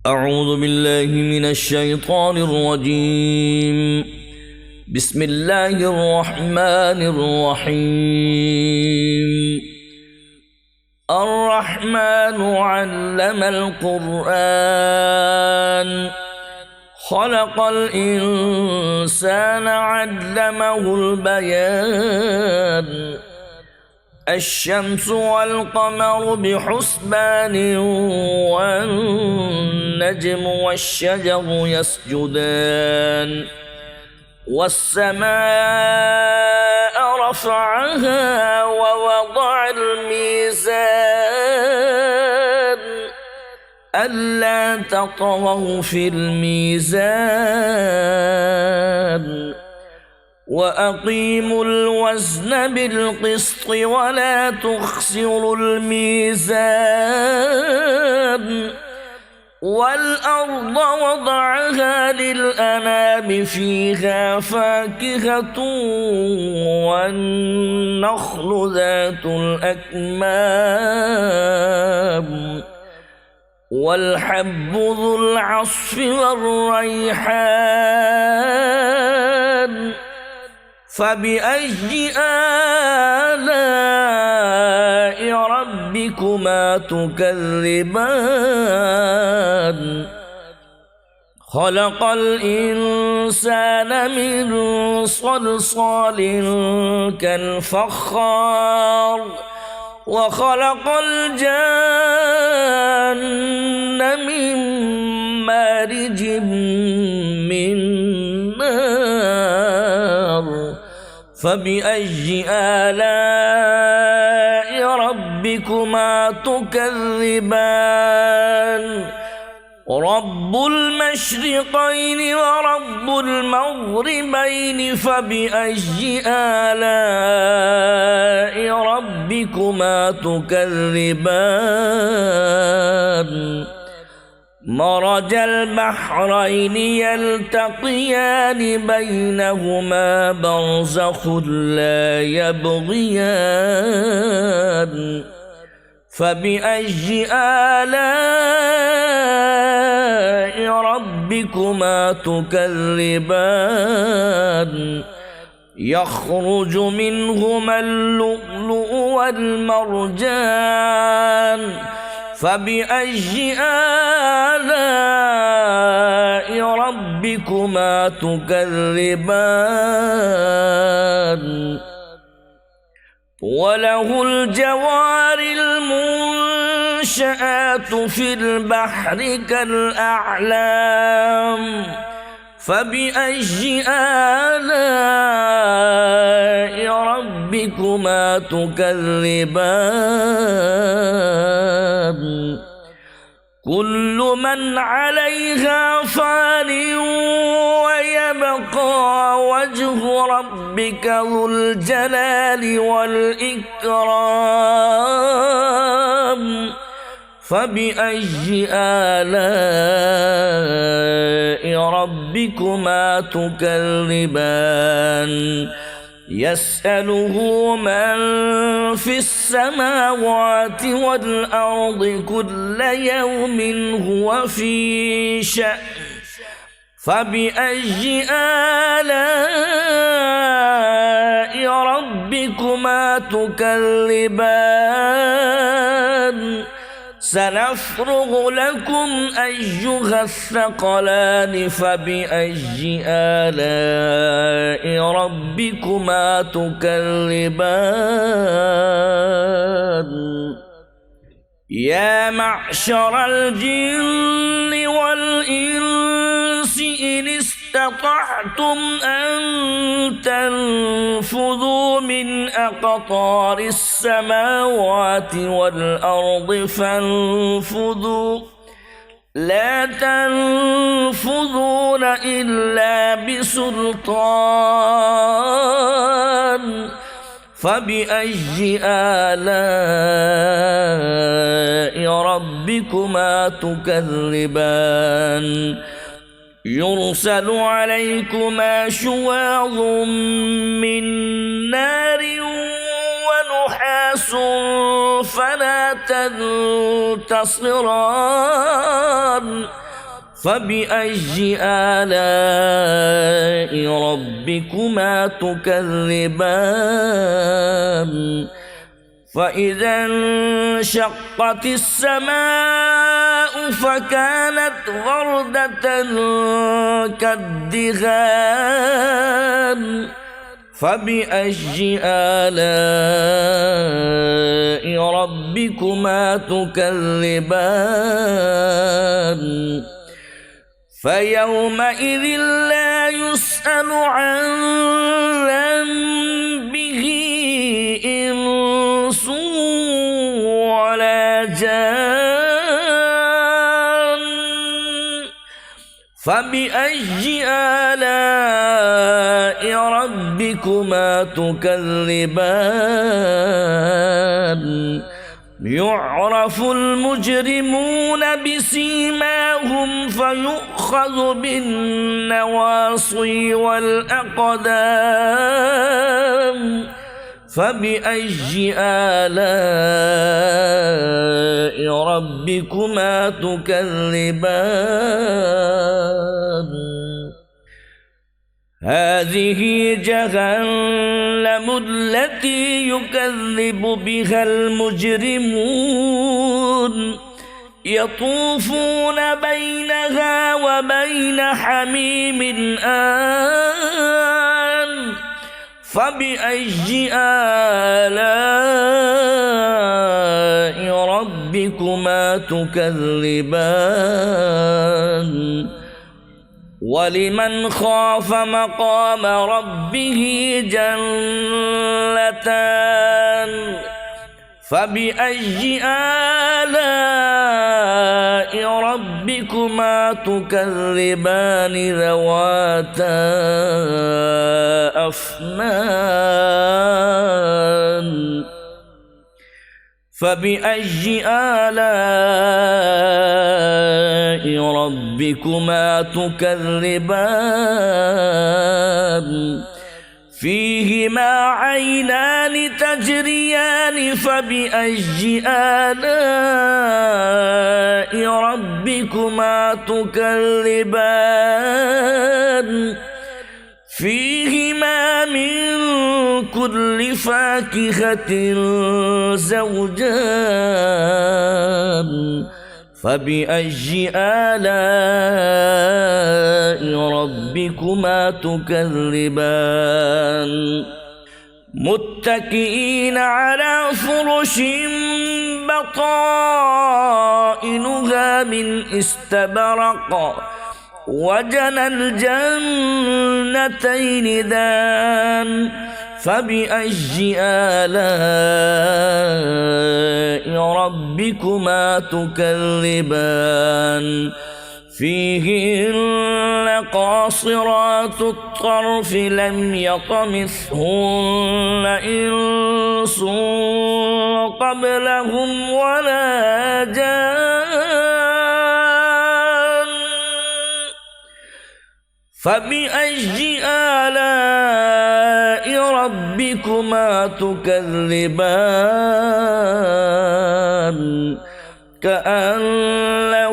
أعوذ بالله من الشيطان الرجيم. بسم الله الرحمن الرحيم. الرحمن علم القرآن خلق الإنسان علمه البيان. الشمس والقمر بحسبان والنجم والشجر يسجدان. والسماء رفعها ووضع الميزان ألا تطغوا في الميزان وأقيموا الوزن بالقسط ولا تخسروا الميزان. والأرض وضعها للأنام فيها فاكهة والنخل ذات الأكمام والحب ذو العصف والريحان. فبأي آلاء ربكما تكذبان؟ خلق الإنسان من صلصال كالفخار وخلق الجن من مارج من نار. فبأي آلاء ربكما تكذبان؟ رب المشرقين ورب المغربين. فبأي آلاء ربكما تكذبان؟ مرج البحرين يلتقيان بينهما برزخ لا يبغيان. فبأي آلاء ربكما تكذبان؟ يخرج منهما اللؤلؤ والمرجان. فبأي آلاء ربكما تكذبان؟ وله الجوار المنشآت في البحر كالأعلام. فبأي آلاء ربكما تكذبان؟ كل من عليها فان ويبقى وجه ربك ذو الجلال والإكرام. فبأي آلاء ربكما تكذبان؟ يسأله من في السماوات والأرض كل يوم هو في شأن. فبأي آلاء ربكما تكذبان؟ سنفرغ لكم أيها الثقلان. فبأي آلاء ربكما تكذبان؟ يا معشر الجن والإنس إن استطعتم أن تنفذوا من أقطار السماوات والأرض فانفذوا لا تنفذون إلا بسلطان. فبأي آلاء ربكما تكذبان؟ يرسل عليكما شواظ من نار ونحاس فلا تنتصران فبأي آلاء ربكما تكذبان فإذا انشقت السماء فكانت وردة كالدهان فبأي آلاء ربكما تكذبان فيومئذ لا يسأل عن ذنبه إنس ولا جان فبأي آلاء ربكما تكذبان يعرف المجرمون بسيماهم فيؤخذ بالنواصي والأقدام فبأي آلاء ربكما تكذبان هذه جهنم التي يكذب بها المجرمون يطوفون بينها وبين حميم آن فبأي آلاء ربكما تكذبان ولمن خاف مقام ربه جنتان فبأي آلاء ربكما تكذبان ذواتا أفنان فبأي آلاء ربكما تكذبان فيهما عينان تجريان فبأي آلاء ربكما تكذبان فيهما من كل فاكهة زوجان فبأي آلاء ربكما تكذبان متكئين على فرش بطائنها من استبرق وجنى الجنتين دان فبأي آلاء ربكما تكذبان فيهن قاصرات الطرف لم يطمثهن إنس قبلهم ولا جان فبأي آلاء ربكما تكذبان كأنهن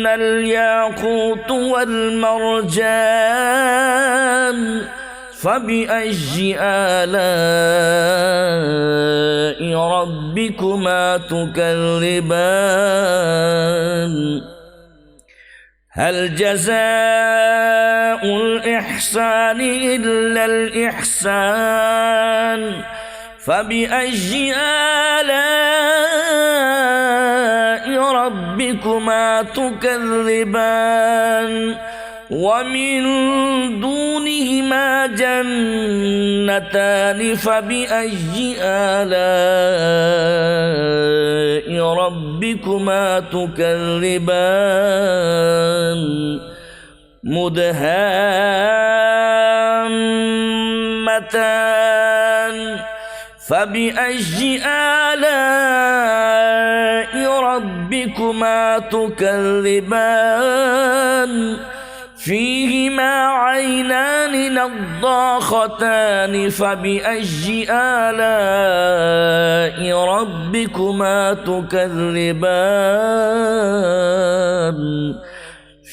الياقوت والمرجان فبأي آلاء ربكما تكذبان هل جزاء الإحسان إلا الإحسان فبأي آلاء ربكما تكذبان ومن دونهما جنتان فبأي آلاء ربكما تكذبان مدهامتان فبأي آلاء ربكما تكذبان فيهما عينان نضاختان فبأي آلاء ربكما تكذبان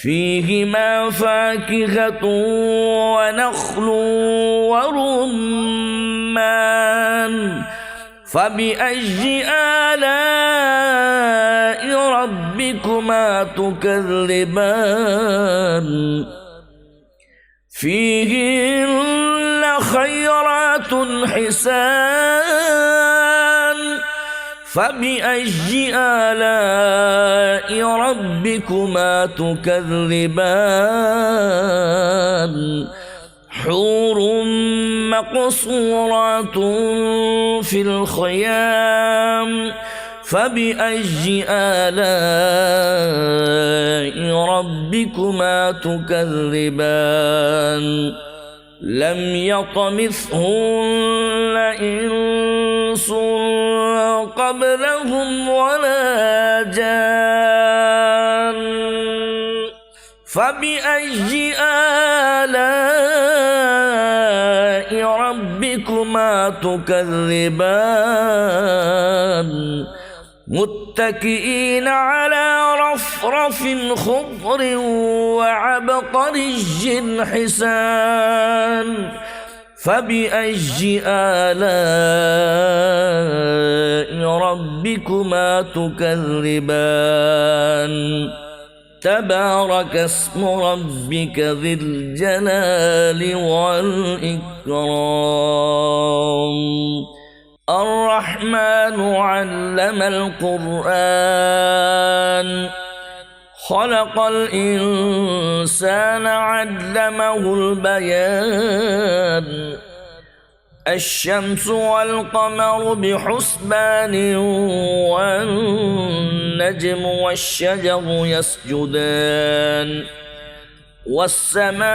فيهما فاكهة ونخل ورمان فبأي آلاء ربكما تكذبان فيهن خيرات حسان فبأي آلاء ربكما تكذبان حور مقصورات في الخيام فبأي آلاء ربكما تكذبان لم يطمثهن إنس قبلهم ولا جان فبأي آلاء ربكما تكذبان متكئين على رفرف خضر وعبقري حسان فبأي آلاء ربكما تكذبان تبارك اسم ربك ذي الجلال والإكرام الرحمن علم القرآن خلق الإنسان علمه البيان الشمس والقمر بحسبان والنجم والشجر يسجدان والسماء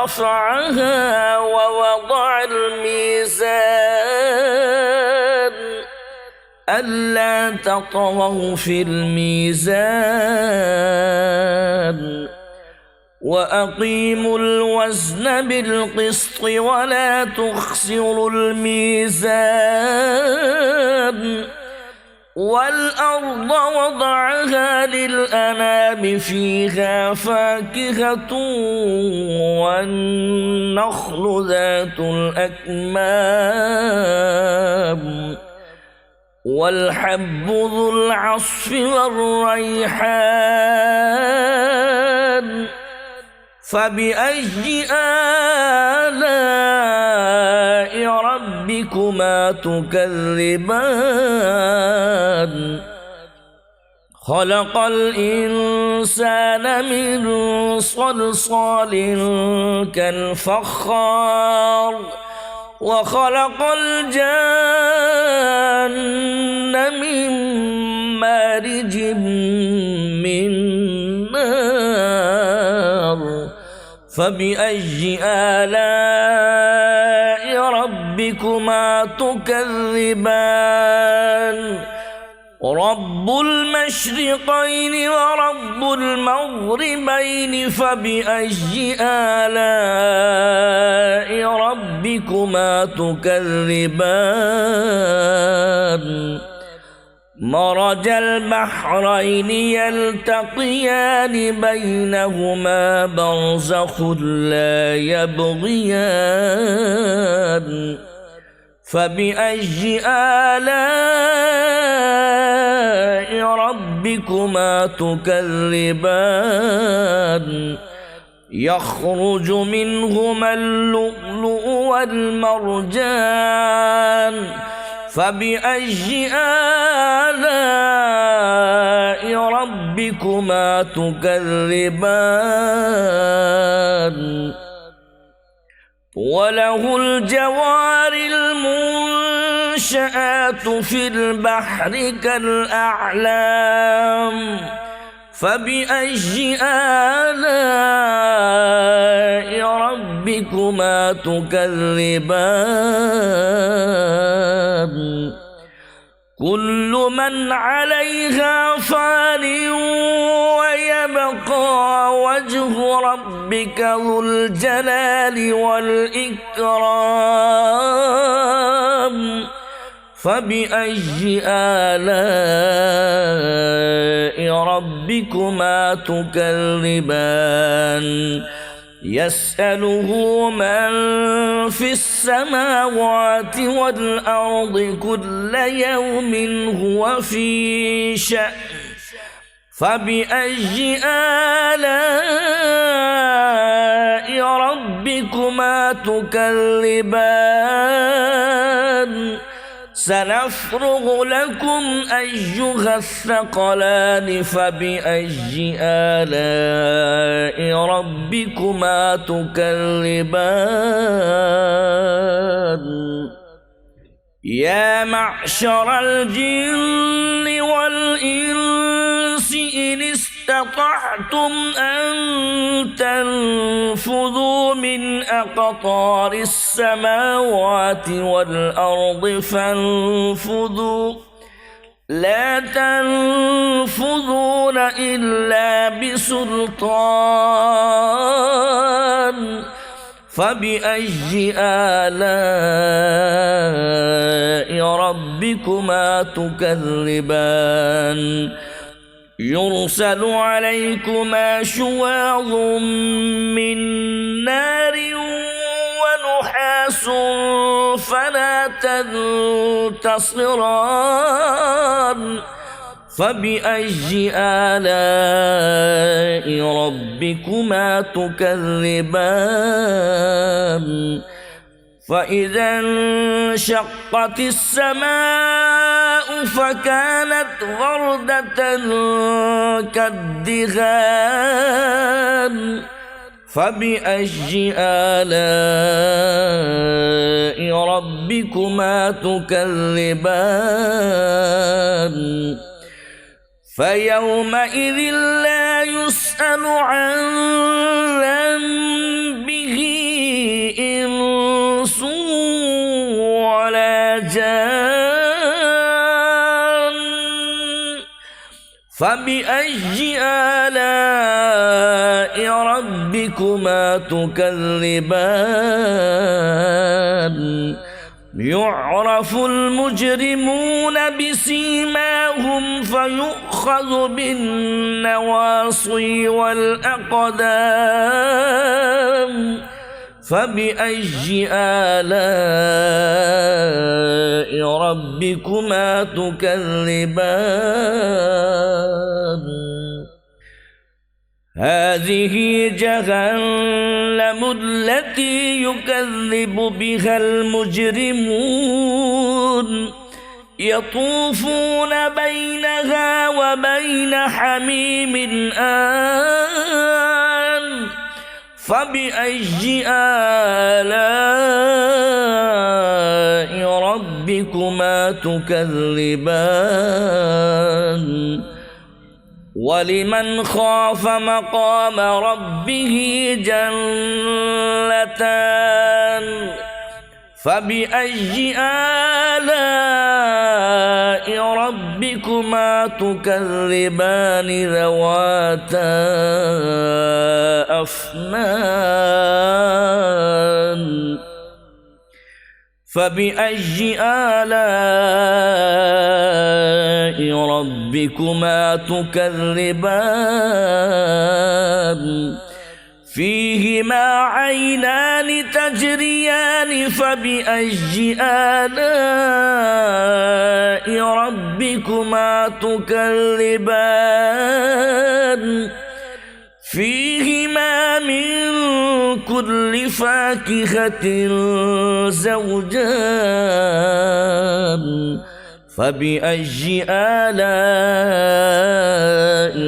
رفعها ووضع الميزان ألا تطغوا في الميزان وأقيموا الوزن بالقسط ولا تخسروا الميزان والأرض وضعها للأنام فيها فاكهة والنخل ذات الأكمام والحب ذو العصف والريحان فبأي آلاء ربكما تكذبان خلق الإنسان من صلصال كالفخار وخلق الجن من مارج من نار فبأي آلاء ربكما تكذبان رب المشرقين ورب المغربين فبأي آلاء ربكما تكذبان مرج البحرين يلتقيان بينهما برزخ لا يبغيان فبأي آلاء ربكما تكذبان يخرج منهما اللؤلؤ والمرجان فبأي آلاء ربكما تكذبان وله الجوار المنشآت في البحر كالأعلام فبأي آلاء ربكما تكذبان كل من عليها فان ويبقى وجه ربك ذو الجلال والإكرام فبأي آلاء ربكما تكذبان يسأله من في السماوات والأرض كل يوم هو في شأن فبأي آلاء ربكما تكذبان سنفرغ لكم أيها الثقلان فبأي آلاء ربكما تكذبان يا معشر الجن والإنس إن استطعتم أن تنفذوا من أقطار السماوات والأرض فانفذوا لا تنفذون إلا بسلطان فبأي آلاء ربكما تكذبان يرسل عليكما شواظ من نار ونحاس فلا تنتصران فبأي آلاء ربكما تكذبان فإذا انشقت السماء فكانت وردة كالدهان فبأي آلاء ربكما تكذبان فيومئذ لا يسأل عن ذنبه إنس ولا جان فبأي آلاء ربكما تكذبان يعرف المجرمون بسيماهم فيؤخذ بالنواصي والأقدام فبأي آلاء ربكما تكذبان هذه جهنم التي يكذب بها المجرمون يطوفون بينها وبين حميم آن فبأي آلاء ربكما تكذبان ولمن خاف مقام ربه جنتان فبأي آلاء ربكما تكذبان ذواتا أفنان فبأي آلاء ربكما تكذبان فيهما عينان تجريان فبأي آلاء ربكما تكذبان فيهما من كل فاكهة زوجان فبأي آلاء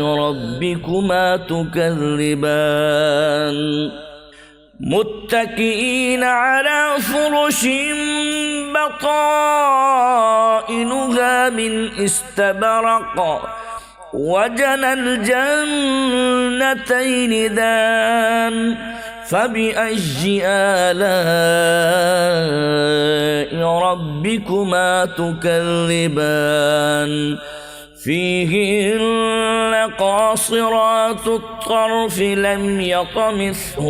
ربكما تكذبان متكئين على فرش بطائنها من استبرق وجنى الجنتين دان فبأي آلاء ربكما تكذبان فيهن قاصرات الطرف لم يطمثهن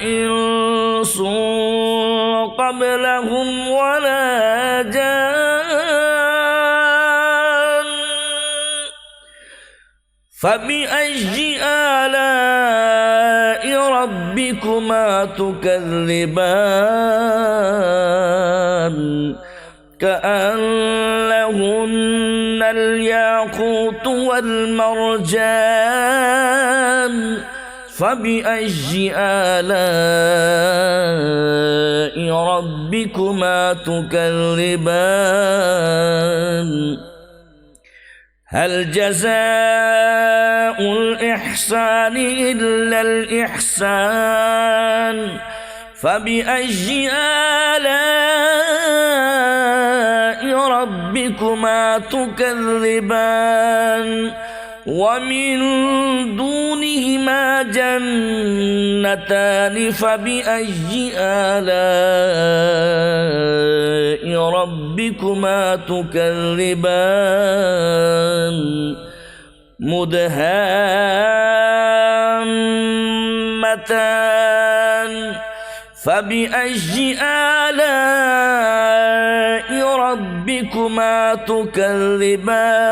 إنس قبلهم ولا جان فبأي آلاء ربكما تكذبان كأنهن الياقوت والمرجان فبأي آلاء ربكما تكذبان هل جزاء الإحسان إلا الإحسان فبأي آلاء ربكما تكذبان ومن دونهما جنتان فبأي آلاء ربكما تكذبان مدهامتان فبأي آلاء ربكما تكذبان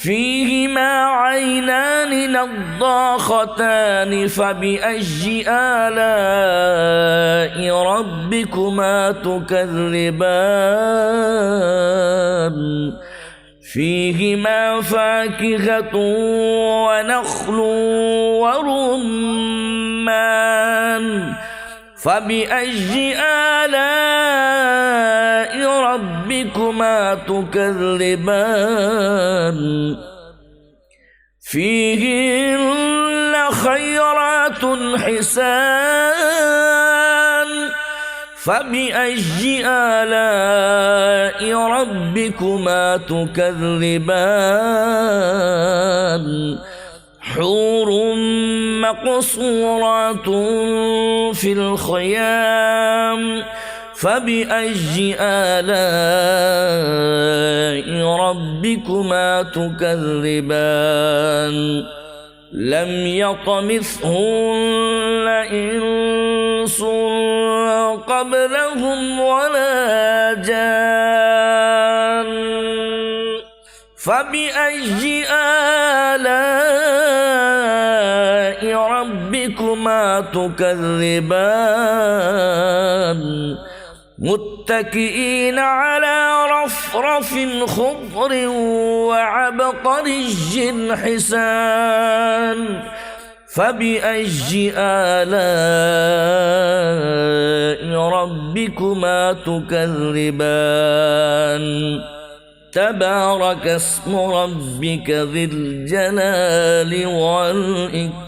فيهما عينان نضاختان فبأي آلاء ربكما تكذبان فيهما فاكهة ونخل ورمان فبأي آلاء ربكما تكذبان فيهن خيرات حسان فبأي آلاء ربكما تكذبان حور مقصورات في الخيام فبأي آلاء ربكما تكذبان لم يطمثهن إنس قبلهم ولا جان فبأي آلاء ربكما تكذبان متكئين على رفرف خضر وعبقري حسان فبأي آلاء ربكما تكذبان تبارك اسم ربك ذي الجلال والإكرام